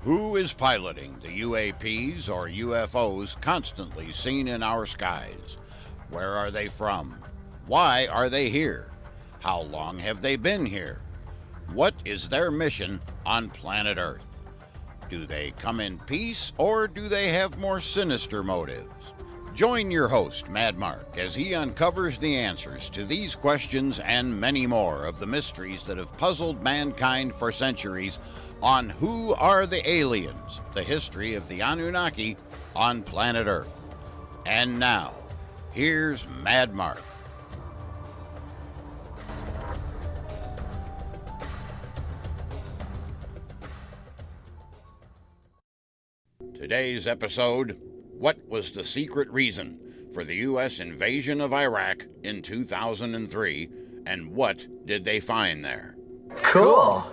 Who is piloting the UAPs or UFOs constantly seen in our skies? Where are they from? Why are they here? How long have they been here? What is their mission on planet Earth? Do they come in peace or do they have more sinister motives? Join your host, Mad Mark, as he uncovers the answers to these questions and many more of the mysteries that have puzzled mankind for centuries on Who Are the Aliens? The history of the Anunnaki on planet Earth. And now, here's Mad Mark. Today's episode: what was the secret reason for the U.S. invasion of Iraq in 2003, and what did they find there? Cool!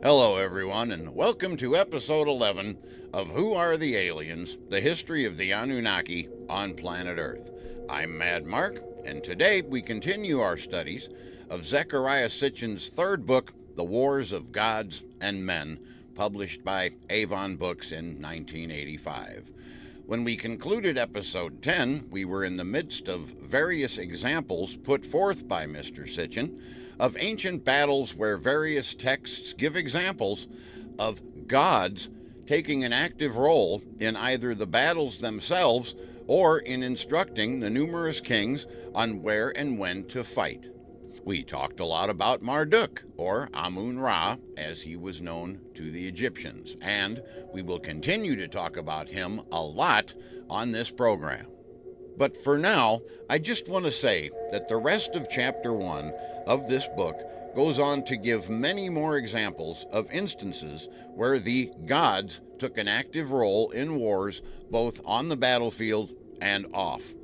Hello, everyone, and welcome to episode 11 of Who Are the Aliens? The history of the Anunnaki on planet Earth. I'm Mad Mark, and today we continue our studies of Zecharia Sitchin's third book, The Wars of Gods and Men, published by Avon Books in 1985. When we concluded episode 10, we were in the midst of various examples put forth by Mr. Sitchin of ancient battles where various texts give examples of gods taking an active role in either the battles themselves or in instructing the numerous kings on where and when to fight. We talked a lot about Marduk, or Amun-Ra, as he was known to the Egyptians, and we will continue to talk about him a lot on this program. But for now, I just want to say that the rest of Chapter 1 of this book goes on to give many more examples of instances where the gods took an active role in wars both on the battlefield and off.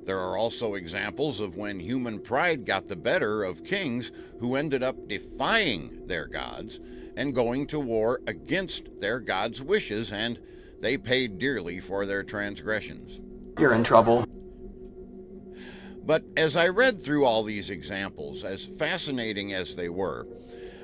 There are also examples of when human pride got the better of kings who ended up defying their gods and going to war against their gods' wishes, and they paid dearly for their transgressions. You're in trouble. But as I read through all these examples, as fascinating as they were,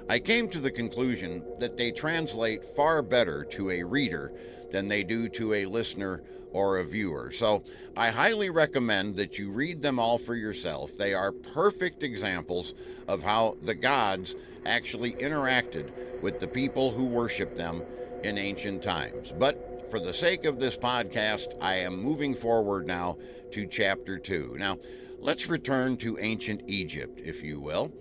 I came to the conclusion that they translate far better to a reader than they do to a listener or a viewer. So I highly recommend that you read them all for yourself. They are perfect examples of how the gods actually interacted with the people who worshiped them in ancient times. But for the sake of this podcast, I am moving forward now to Chapter 2. Now, let's return to ancient Egypt, if you will.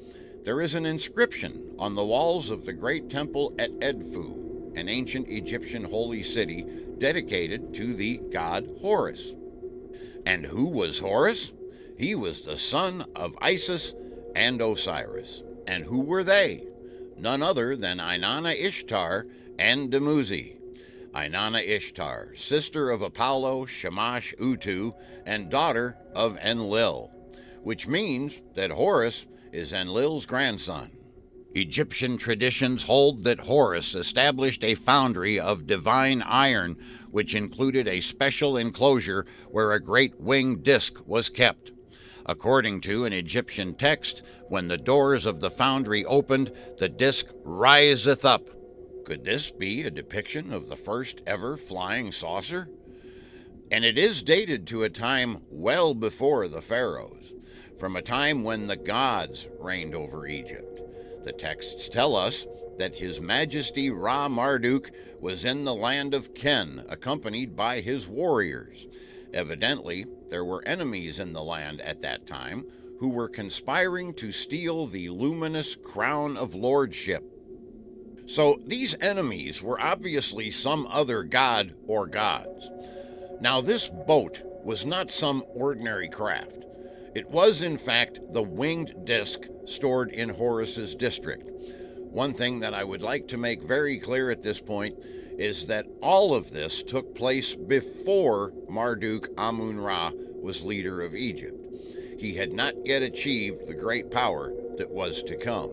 There is an inscription on the walls of the great temple at Edfu, an ancient Egyptian holy city dedicated to the god Horus. And who was Horus? He was the son of Isis and Osiris. And who were they? None other than Inanna Ishtar and Dumuzi. Inanna Ishtar, sister of Apollo, Shamash, Utu, and daughter of Enlil, which means that Horus is Enlil's grandson. Egyptian traditions hold that Horus established a foundry of divine iron, which included a special enclosure where a great winged disc was kept. According to an Egyptian text, when the doors of the foundry opened, the disc riseth up. Could this be a depiction of the first ever flying saucer? And it is dated to a time well before the pharaohs, from a time when the gods reigned over Egypt. The texts tell us that His Majesty Ra-Marduk was in the land of Ken, accompanied by his warriors. Evidently, there were enemies in the land at that time who were conspiring to steal the luminous crown of lordship. So these enemies were obviously some other god or gods. Now, this boat was not some ordinary craft. It was, in fact, the winged disc stored in Horus's district. One thing that I would like to make very clear at this point is that all of this took place before Marduk Amun-Ra was leader of Egypt. He had not yet achieved the great power that was to come.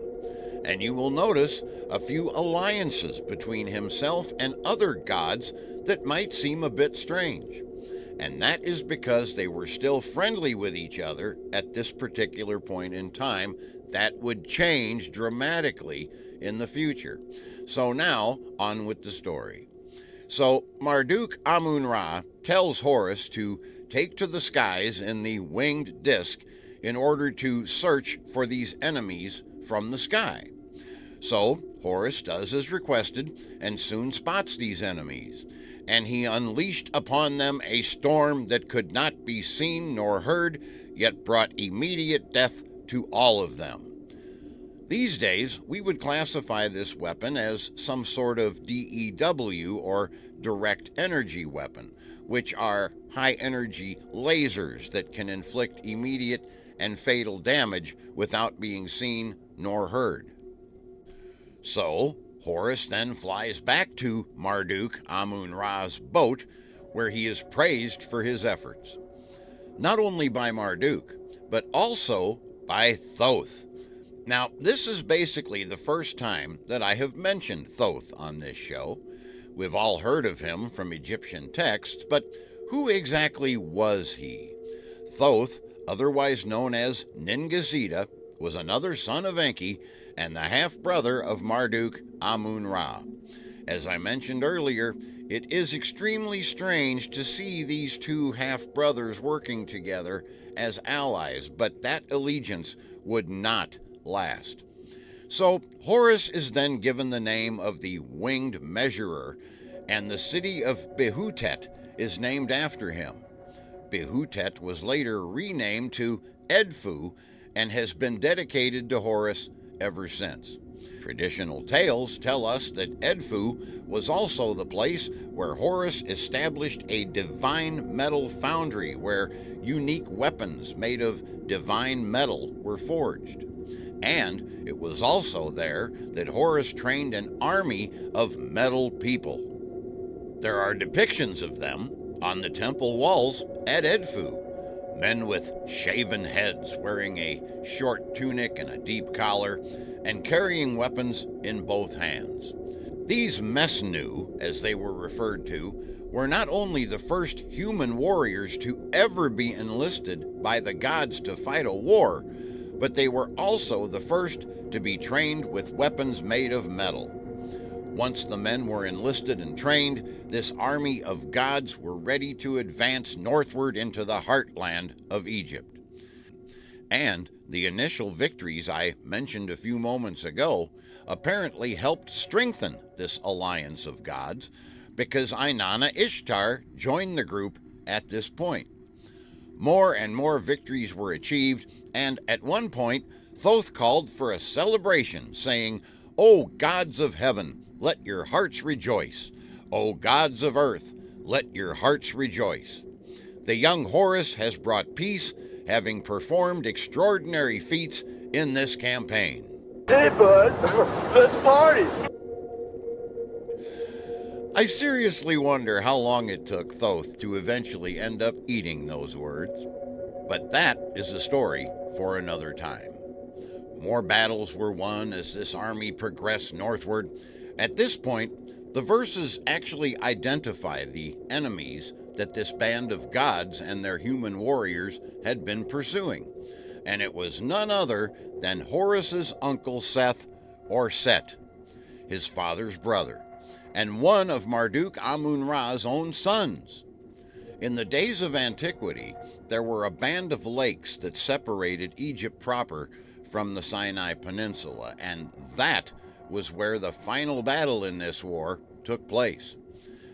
And you will notice a few alliances between himself and other gods that might seem a bit strange. And that is because they were still friendly with each other at this particular point in time. That would change dramatically in the future. So now, on with the story. So Marduk Amun-Ra tells Horus to take to the skies in the winged disk in order to search for these enemies from the sky. So Horus does as requested and soon spots these enemies, and he unleashed upon them a storm that could not be seen nor heard, yet brought immediate death to all of them. These days, we would classify this weapon as some sort of DEW, or direct energy weapon, which are high-energy lasers that can inflict immediate and fatal damage without being seen nor heard. So, Horus then flies back to Marduk Amun-Ra's boat, where he is praised for his efforts. Not only by Marduk, but also by Thoth. Now, this is basically the first time that I have mentioned Thoth on this show. We've all heard of him from Egyptian texts, but who exactly was he? Thoth, otherwise known as Ningazida, was another son of Enki and the half-brother of Marduk Amun-Ra. As I mentioned earlier, it is extremely strange to see these two half-brothers working together as allies, but that allegiance would not last. So Horus is then given the name of the Winged Measurer, and the city of Behutet is named after him. Behutet was later renamed to Edfu and has been dedicated to Horus ever since. Traditional tales tell us that Edfu was also the place where Horus established a divine metal foundry where unique weapons made of divine metal were forged. And it was also there that Horus trained an army of metal people. There are depictions of them on the temple walls at Edfu. Men with shaven heads wearing a short tunic and a deep collar and carrying weapons in both hands. These Mesnu, as they were referred to, were not only the first human warriors to ever be enlisted by the gods to fight a war, but they were also the first to be trained with weapons made of metal. Once the men were enlisted and trained, this army of gods were ready to advance northward into the heartland of Egypt. And the initial victories I mentioned a few moments ago apparently helped strengthen this alliance of gods, because Inanna Ishtar joined the group at this point. More and more victories were achieved, and at one point, Thoth called for a celebration, saying, "O gods of heaven, let your hearts rejoice. O gods of earth, let your hearts rejoice. The young Horus has brought peace, having performed extraordinary feats in this campaign." Hey, bud, let's party. I seriously wonder how long it took Thoth to eventually end up eating those words. But that is a story for another time. More battles were won as this army progressed northward. At this point, the verses actually identify the enemies that this band of gods and their human warriors had been pursuing. And it was none other than Horus's uncle Seth, or Set, his father's brother, and one of Marduk Amun-Ra's own sons. In the days of antiquity, there were a band of lakes that separated Egypt proper from the Sinai Peninsula, and that was where the final battle in this war took place.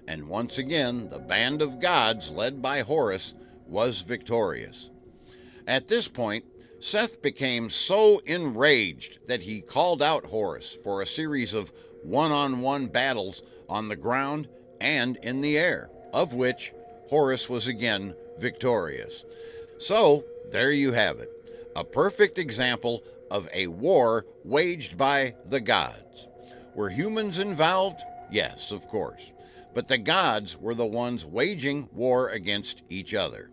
And once again, the band of gods led by Horus was victorious. At this point, Seth became so enraged that he called out Horus for a series of one-on-one battles on the ground and in the air, of which Horus was again victorious. So, there you have it, a perfect example of a war waged by the gods. Were humans involved? Yes, of course. But the gods were the ones waging war against each other,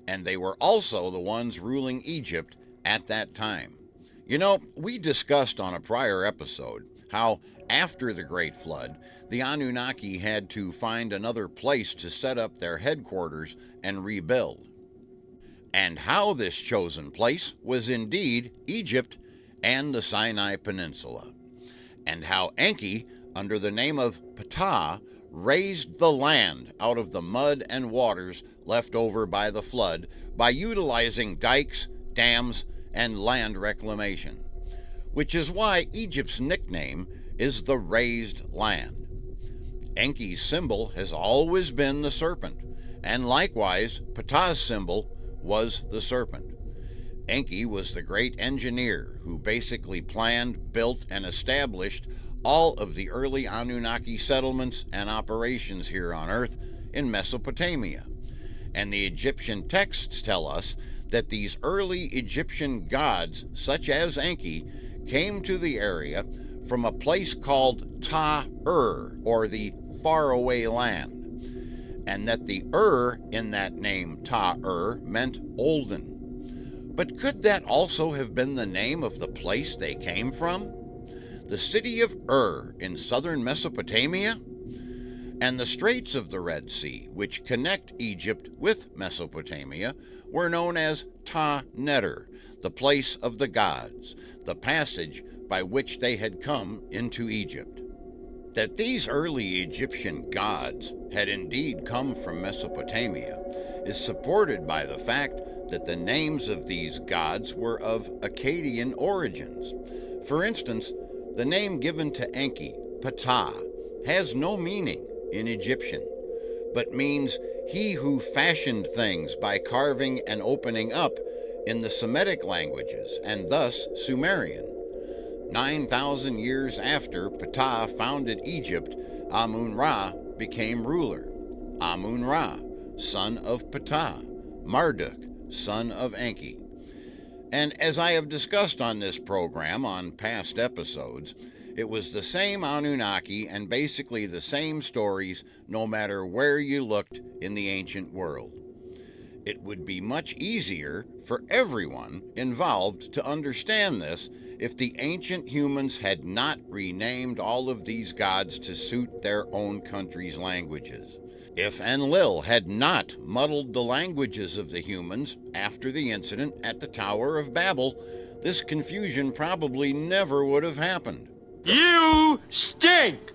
and they were also the ones ruling Egypt at that time. You know, we discussed on a prior episode how after the Great Flood, the Anunnaki had to find another place to set up their headquarters and rebuild. And how this chosen place was indeed Egypt and the Sinai Peninsula. And how Enki under the name of Ptah, raised the land out of the mud and waters left over by the flood by utilizing dikes, dams, and land reclamation, which is why Egypt's nickname is the Raised Land. Enki's symbol has always been the serpent, and likewise Ptah's symbol was the serpent. Enki was the great engineer who basically planned, built, and established all of the early Anunnaki settlements and operations here on Earth in Mesopotamia. And the Egyptian texts tell us that these early Egyptian gods, such as Enki, came to the area from a place called Ta-Ur, or the faraway land, and that the in that name Ta-Ur meant olden. But could that also have been the name of the place they came from? The city of in southern Mesopotamia? And the Straits of the Red Sea, which connect Egypt with Mesopotamia, were known as Ta-Neter, the place of the gods, the passage by which they had come into Egypt. That these early Egyptian gods had indeed come from Mesopotamia is supported by the fact that the names of these gods were of Akkadian origins. For instance, the name given to Enki, Ptah, has no meaning in Egyptian, but means he who fashioned things by carving and opening up in the Semitic languages, and thus Sumerian. 9,000 years after Ptah founded Egypt, Amun-Ra became ruler. Amun-Ra, son of Ptah. Marduk, son of Enki. And as I have discussed on this program on past episodes, it was the same Anunnaki and basically the same stories no matter where you looked in the ancient world. It would be much easier for everyone involved to understand this if the ancient humans had not renamed all of these gods to suit their own country's languages. If Enlil had not muddled the languages of the humans after the incident at the Tower of Babel, this confusion probably never would have happened. You stink!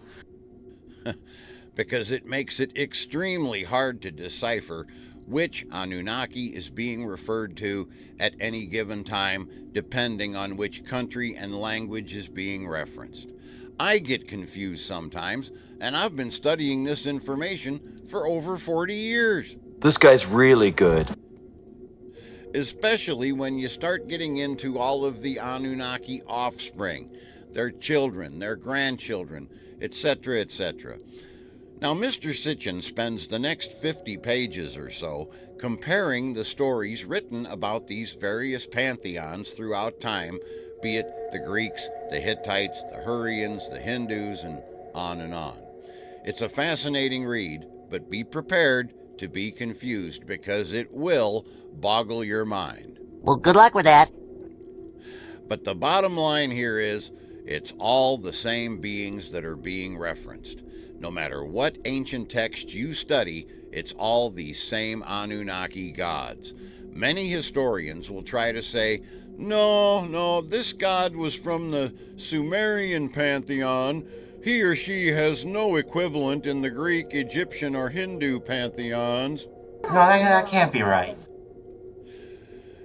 Because it makes it extremely hard to decipher which Anunnaki is being referred to at any given time, depending on which country and language is being referenced. I get confused sometimes, and I've been studying this information for over 40 years. This guy's really good. Especially when you start getting into all of the Anunnaki offspring, their children, their grandchildren, etc., etc. Now, Mr. Sitchin spends the next 50 pages or so comparing the stories written about these various pantheons throughout time, be it the Greeks, the Hittites, the Hurrians, the Hindus, and on and on. It's a fascinating read, but be prepared to be confused because it will boggle your mind. Well, good luck with that. But the bottom line here is, it's all the same beings that are being referenced. No matter what ancient text you study, it's all these same Anunnaki gods. Many historians will try to say, no, this god was from the Sumerian pantheon. He or she has no equivalent in the Greek, Egyptian, or Hindu pantheons. No, that can't be right.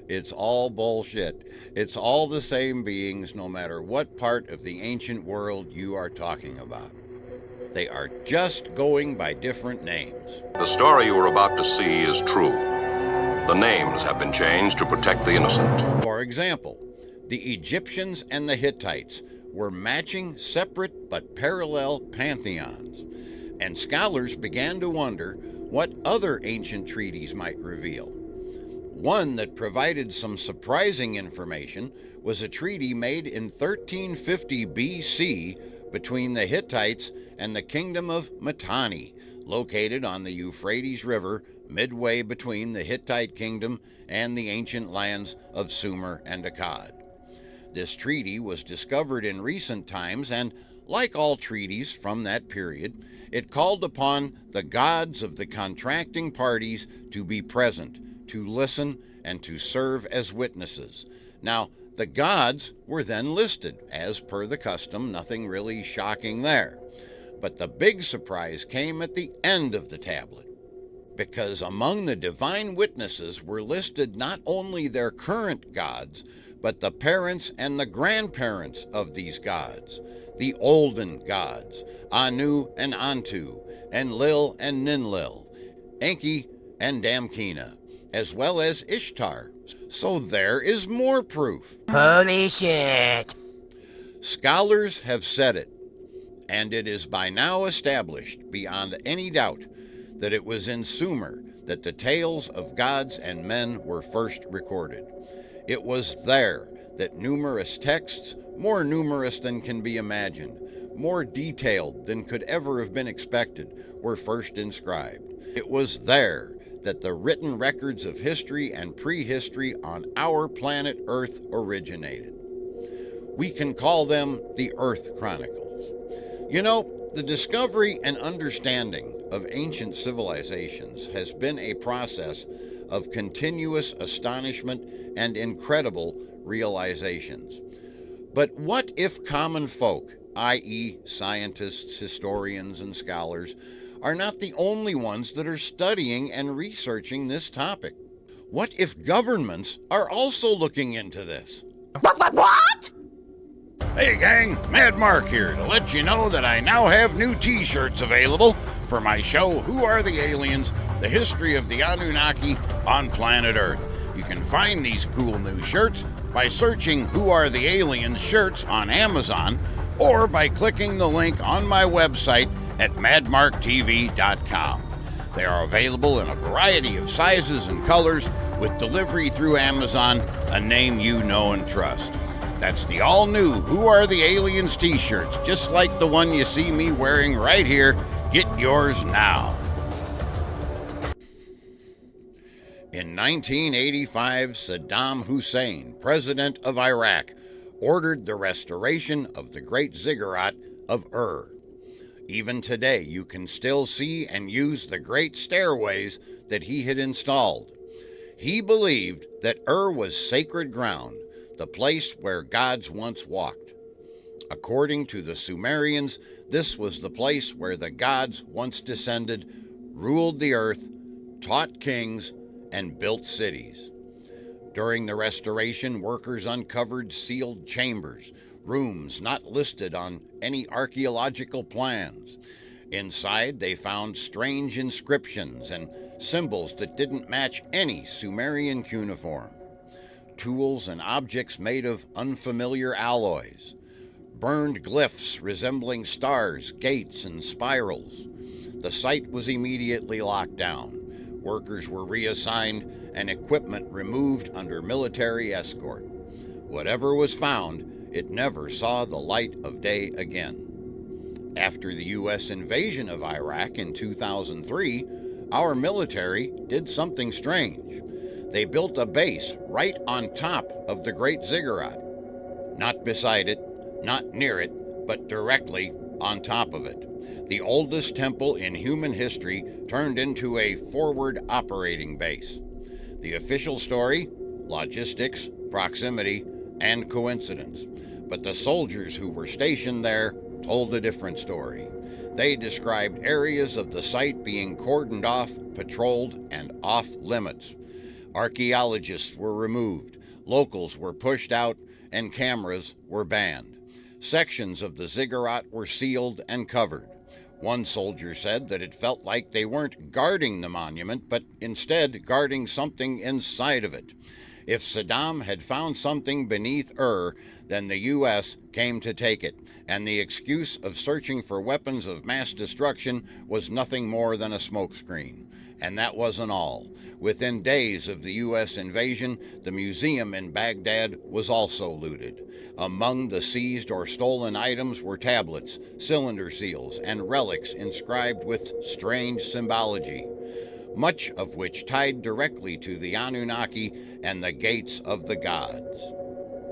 It's all bullshit. It's all the same beings, no matter what part of the ancient world you are talking about. They are just going by different names. The story you are about to see is true. The names have been changed to protect the innocent. For example, the Egyptians and the Hittites were matching separate but parallel pantheons, and scholars began to wonder what other ancient treaties might reveal. One that provided some surprising information was a treaty made in 1350 BC between the Hittites and the kingdom of Mitanni, located on the Euphrates River midway between the Hittite kingdom and the ancient lands of Sumer and Akkad. This treaty was discovered in recent times, and like all treaties from that period, it called upon the gods of the contracting parties to be present, to listen, and to serve as witnesses. Now, The gods were then listed, as per the custom, nothing really shocking there. But the big surprise came at the end of the tablet, because among the divine witnesses were listed not only their current gods, but the parents and the grandparents of these gods, the olden gods, Anu and Antu, Enlil and Ninlil, Enki and Damkina, as well as Ishtar. So there is more proof. Holy shit. Scholars have said it, and it is by now established beyond any doubt that it was in Sumer that the tales of gods and men were first recorded. It was there that numerous texts, more numerous than can be imagined, more detailed than could ever have been expected, were first inscribed. It was there that the written records of history and prehistory on our planet Earth originated. We can call them the Earth Chronicles. You know, the discovery and understanding of ancient civilizations has been a process of continuous astonishment and incredible realizations. But what if common folk, i.e., scientists, historians, and scholars, are not the only ones that are studying and researching this topic? What if governments are also looking into this? What? Hey gang, Mad Mark here to let you know that I now have new t-shirts available for my show, Who Are the Aliens? The History of the Anunnaki on Planet Earth. You can find these cool new shirts by searching Who Are the Aliens shirts on Amazon, or by clicking the link on my website at madmarktv.com. They are available in a variety of sizes and colors with delivery through Amazon, a name you know and trust. That's the all-new Who Are the Aliens t-shirts, just like the one you see me wearing right here. Get yours now. In 1985, Saddam Hussein, president of Iraq, ordered the restoration of the Great Ziggurat of Ur. Even today, you can still see and use the great stairways that he had installed. He believed that Ur was sacred ground, the place where gods once walked. According to the Sumerians, this was the place where the gods once descended, ruled the earth, taught kings, and built cities. During the restoration, workers uncovered sealed chambers, rooms not listed on any archaeological plans. Inside, they found strange inscriptions and symbols that didn't match any Sumerian cuneiform. Tools and objects made of unfamiliar alloys. Burned glyphs resembling stars, gates, and spirals. The site was immediately locked down. Workers were reassigned and equipment removed under military escort. Whatever was found, it never saw the light of day again. After the U.S. invasion of Iraq in 2003, our military did something strange. They built a base right on top of the Great Ziggurat. Not beside it, not near it, but directly on top of it. The oldest temple in human history turned into a forward operating base. The official story? Logistics, proximity, and coincidence. But the soldiers who were stationed there told a different story. They described areas of the site being cordoned off, patrolled, and off limits. Archaeologists were removed, locals were pushed out, and cameras were banned. Sections of the ziggurat were sealed and covered. One soldier said that it felt like they weren't guarding the monument, but instead guarding something inside of it. If Saddam had found something beneath Ur, then the U.S. came to take it, and the excuse of searching for weapons of mass destruction was nothing more than a smokescreen. And that wasn't all. Within days of the U.S. invasion, the museum in Baghdad was also looted. Among the seized or stolen items were tablets, cylinder seals, and relics inscribed with strange symbology, much of which tied directly to the Anunnaki and the gates of the gods.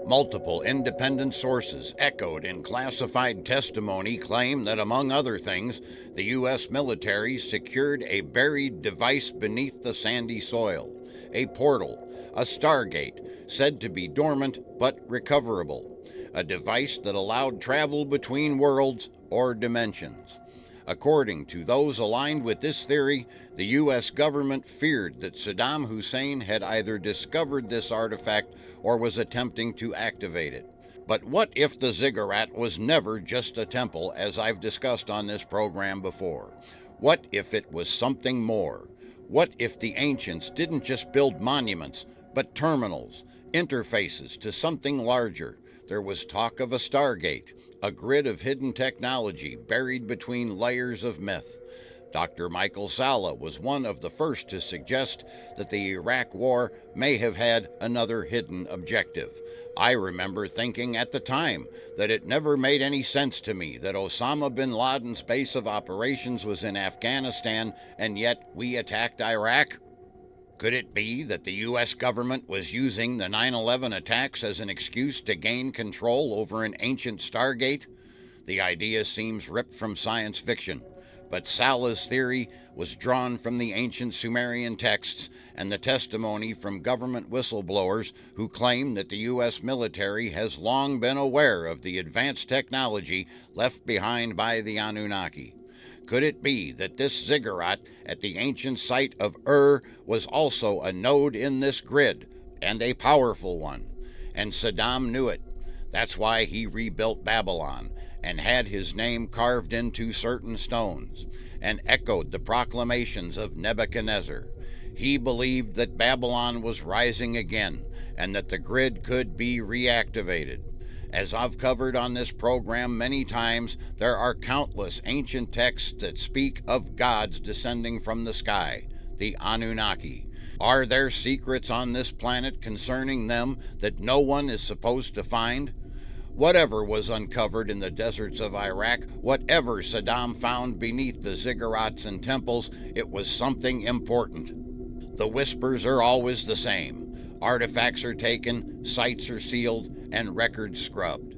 Multiple independent sources echoed in classified testimony claim that, among other things, the U.S. military secured a buried device beneath the sandy soil, a portal, a stargate, said to be dormant but recoverable, a device that allowed travel between worlds or dimensions. According to those aligned with this theory, the U.S. government feared that Saddam Hussein had either discovered this artifact or was attempting to activate it. But what if the ziggurat was never just a temple, as I've discussed on this program before? What if it was something more? What if the ancients didn't just build monuments, but terminals, interfaces to something larger? There was talk of a stargate, a grid of hidden technology buried between layers of myth. Dr. Michael Salla was one of the first to suggest that the Iraq War may have had another hidden objective. I remember thinking at the time that it never made any sense to me that Osama bin Laden's base of operations was in Afghanistan, and yet we attacked Iraq. Could it be that the U.S. government was using the 9/11 attacks as an excuse to gain control over an ancient stargate? The idea seems ripped from science fiction, but Salla's theory was drawn from the ancient Sumerian texts and the testimony from government whistleblowers who claim that the U.S. military has long been aware of the advanced technology left behind by the Anunnaki. Could it be that this ziggurat at the ancient site of was also a node in this grid, and a powerful one? And Saddam knew it. That's why he rebuilt Babylon and had his name carved into certain stones, and echoed the proclamations of Nebuchadnezzar. He believed that Babylon was rising again, and that the grid could be reactivated. As I've covered on this program many times, there are countless ancient texts that speak of gods descending from the sky, the Anunnaki. Are there secrets on this planet concerning them that no one is supposed to find? Whatever was uncovered in the deserts of Iraq, whatever Saddam found beneath the ziggurats and temples, it was something important. The whispers are always the same. Artifacts are taken, sites are sealed, and records scrubbed.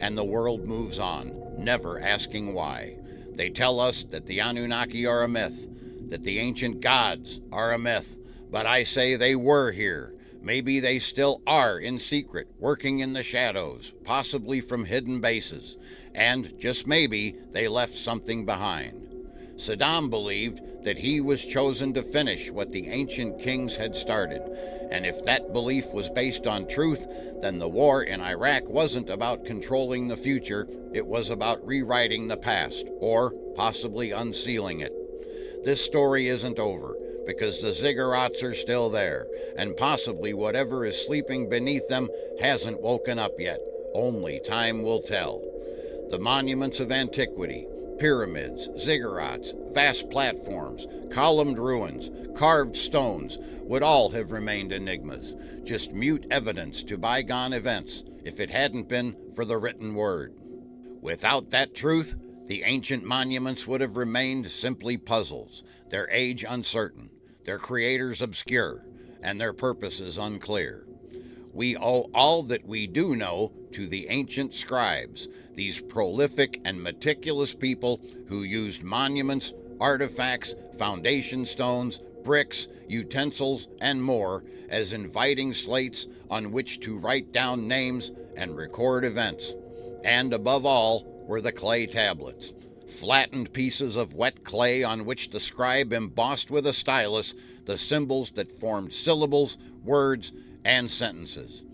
And the world moves on, never asking why. They tell us that the Anunnaki are a myth, that the ancient gods are a myth, but I say they were here. Maybe they still are in secret, working in the shadows, possibly from hidden bases, and just maybe they left something behind. Saddam believed that he was chosen to finish what the ancient kings had started, and if that belief was based on truth, then the war in Iraq wasn't about controlling the future, it was about rewriting the past, or possibly unsealing it. This story isn't over, because the ziggurats are still there, and possibly whatever is sleeping beneath them hasn't woken up yet. Only time will tell. The monuments of antiquity, pyramids, ziggurats, vast platforms, columned ruins, carved stones would all have remained enigmas, just mute evidence to bygone events if it hadn't been for the written word. Without that truth, the ancient monuments would have remained simply puzzles, their age uncertain, their creators obscure, and their purposes unclear. We owe all that we do know to the ancient scribes, these prolific and meticulous people who used monuments, artifacts, foundation stones, bricks, utensils, and more as inviting slates on which to write down names and record events. And above all were the clay tablets, flattened pieces of wet clay on which the scribe embossed with a stylus the symbols that formed syllables, words, and sentences.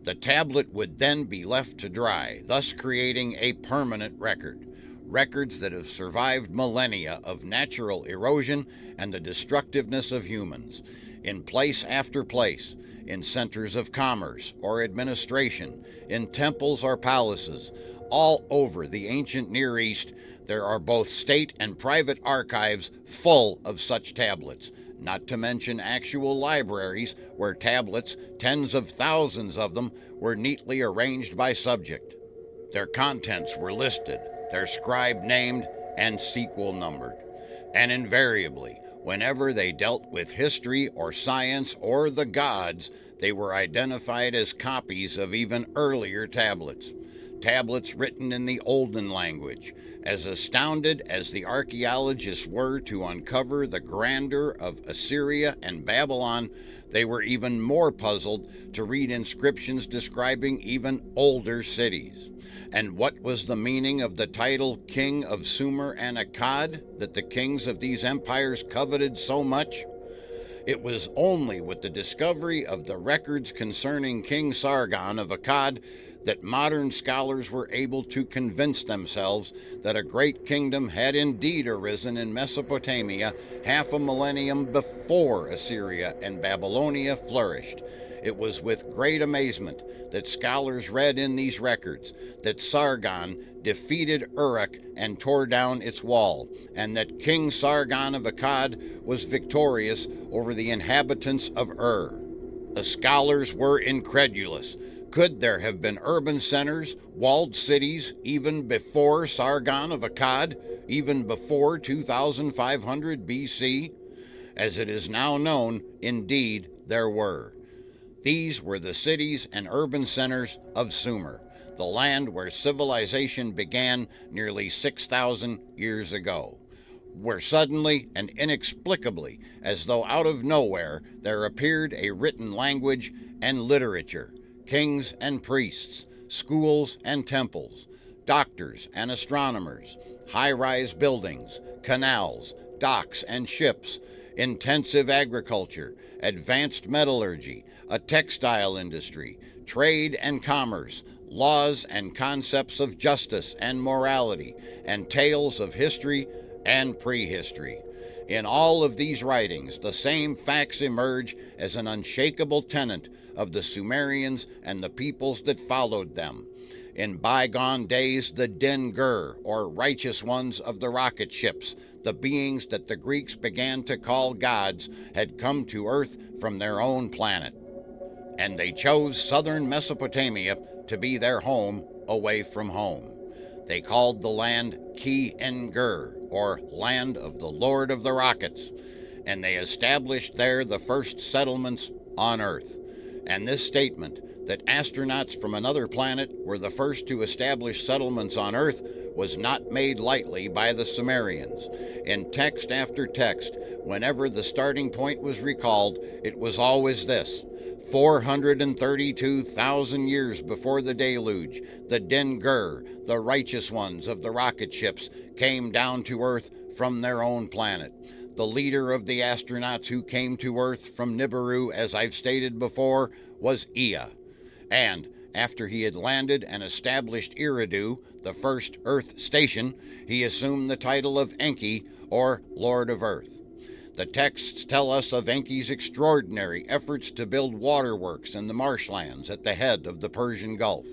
The tablet would then be left to dry, thus creating a permanent record. Records that have survived millennia of natural erosion and the destructiveness of humans. In place after place, in centers of commerce or administration, in temples or palaces, all over the ancient Near East, there are both state and private archives full of such tablets, not to mention actual libraries where tablets, tens of thousands of them, were neatly arranged by subject. Their contents were listed, their scribe named, and sequel numbered. And invariably, whenever they dealt with history or science or the gods, they were identified as copies of even earlier tablets. tablets written in the Olden language. As astounded as the archaeologists were to uncover the grandeur of Assyria and Babylon, they were even more puzzled to read inscriptions describing even older cities. And what was the meaning of the title King of Sumer and Akkad that the kings of these empires coveted so much? It was only with the discovery of the records concerning King Sargon of Akkad that modern scholars were able to convince themselves that a great kingdom had indeed arisen in Mesopotamia half a millennium before Assyria and Babylonia flourished. It was with great amazement that scholars read in these records that Sargon defeated Uruk and tore down its wall, and that King Sargon of Akkad was victorious over the inhabitants of Ur. The scholars were incredulous. Could there have been urban centers, walled cities, even before Sargon of Akkad, even before 2500 BC? As it is now known, indeed there were. These were the cities and urban centers of Sumer, the land where civilization began nearly 6,000 years ago, where suddenly and inexplicably, as though out of nowhere, there appeared a written language and literature, kings and priests, schools and temples, doctors and astronomers, high-rise buildings, canals, docks and ships, intensive agriculture, advanced metallurgy, a textile industry, trade and commerce, laws and concepts of justice and morality, and tales of history and prehistory. In all of these writings, the same facts emerge as an unshakable tenet of the Sumerians and the peoples that followed them. In bygone days, the Din-Gur, or righteous ones of the rocket ships, the beings that the Greeks began to call gods, had come to Earth from their own planet. And they chose southern Mesopotamia to be their home away from home. They called the land Ki-En-Gur, or Land of the Lord of the Rockets, and they established there the first settlements on Earth. And this statement, that astronauts from another planet were the first to establish settlements on Earth, was not made lightly by the Sumerians. In text after text, whenever the starting point was recalled, it was always this: 432,000 years before the deluge, the Din-Gur, the righteous ones of the rocket ships, came down to Earth from their own planet. The leader of the astronauts who came to Earth from Nibiru, as I've stated before, was Ea. And after he had landed and established Eridu, the first Earth station, he assumed the title of Enki, or Lord of Earth. The texts tell us of Enki's extraordinary efforts to build waterworks in the marshlands at the head of the Persian Gulf.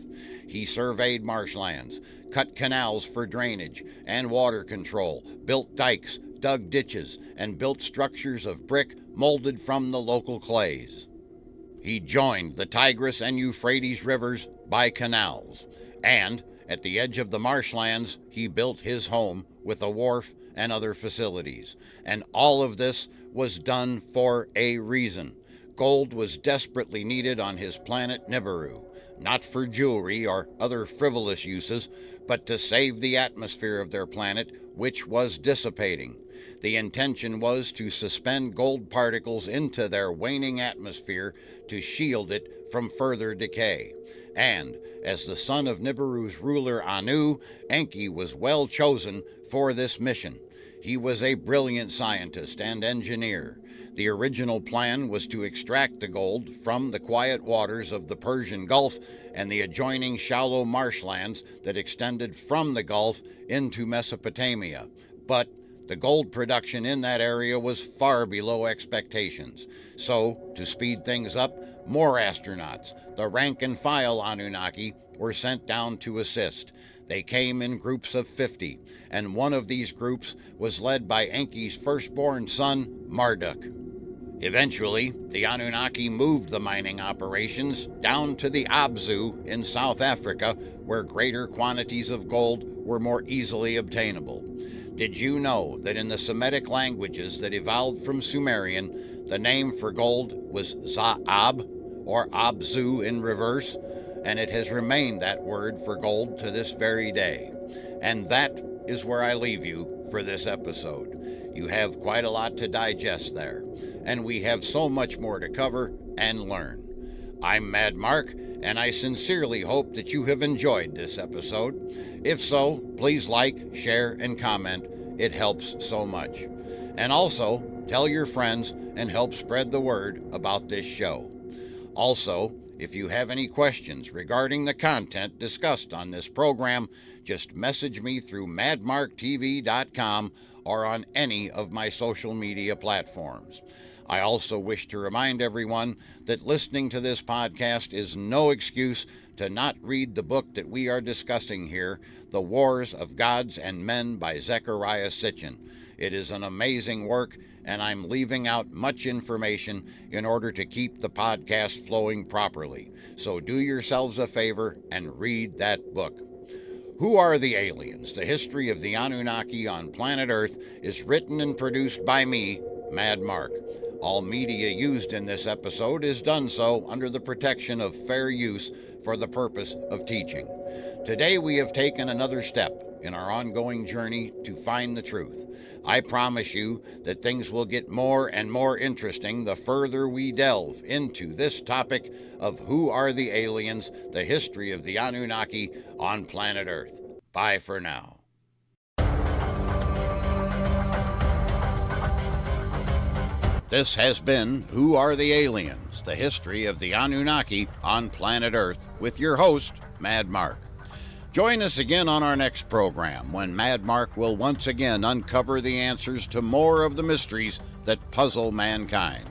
He surveyed marshlands, cut canals for drainage and water control, built dikes, dug ditches, and built structures of brick molded from the local clays. He joined the Tigris and Euphrates rivers by canals, and at the edge of the marshlands, he built his home with a wharf and other facilities. And all of this was done for a reason. Gold was desperately needed on his planet Nibiru, not for jewelry or other frivolous uses, but to save the atmosphere of their planet, which was dissipating. The intention was to suspend gold particles into their waning atmosphere to shield it from further decay. And, as the son of Nibiru's ruler Anu, Enki was well chosen for this mission. He was a brilliant scientist and engineer. The original plan was to extract the gold from the quiet waters of the Persian Gulf and the adjoining shallow marshlands that extended from the Gulf into Mesopotamia. But the gold production in that area was far below expectations. So, to speed things up, more astronauts, the rank-and-file Anunnaki, were sent down to assist. They came in groups of 50, and one of these groups was led by Enki's firstborn son, Marduk. Eventually, the Anunnaki moved the mining operations down to the Abzu in South Africa, where greater quantities of gold were more easily obtainable. Did you know that in the Semitic languages that evolved from Sumerian, the name for gold was Za'ab, or Abzu in reverse? and it has remained that word for gold to this very day. And that is where I leave you for this episode. You have quite a lot to digest there, and we have so much more to cover and learn. I'm Mad Mark, and I sincerely hope that you have enjoyed this episode. If so, please like, share, and comment. It helps so much. And also, tell your friends and help spread the word about this show. Also, if you have any questions regarding the content discussed on this program, just message me through madmarktv.com or on any of my social media platforms. I also wish to remind everyone that listening to this podcast is no excuse to not read the book that we are discussing here, The Wars of Gods and Men by Zecharia Sitchin. It is an amazing work, and I'm leaving out much information in order to keep the podcast flowing properly. So do yourselves a favor and read that book. Who Are the Aliens? The History of the Anunnaki on Planet Earth is written and produced by me, Mad Mark. All media used in this episode is done so under the protection of fair use for the purpose of teaching. Today we have taken another step in our ongoing journey to find the truth. I promise you that things will get more and more interesting the further we delve into this topic of who are the aliens, the history of the Anunnaki on planet Earth. Bye for now. This has been Who Are the Aliens? The History of the Anunnaki on Planet Earth with your host, Mad Mark. Join us again on our next program when Mad Mark will once again uncover the answers to more of the mysteries that puzzle mankind.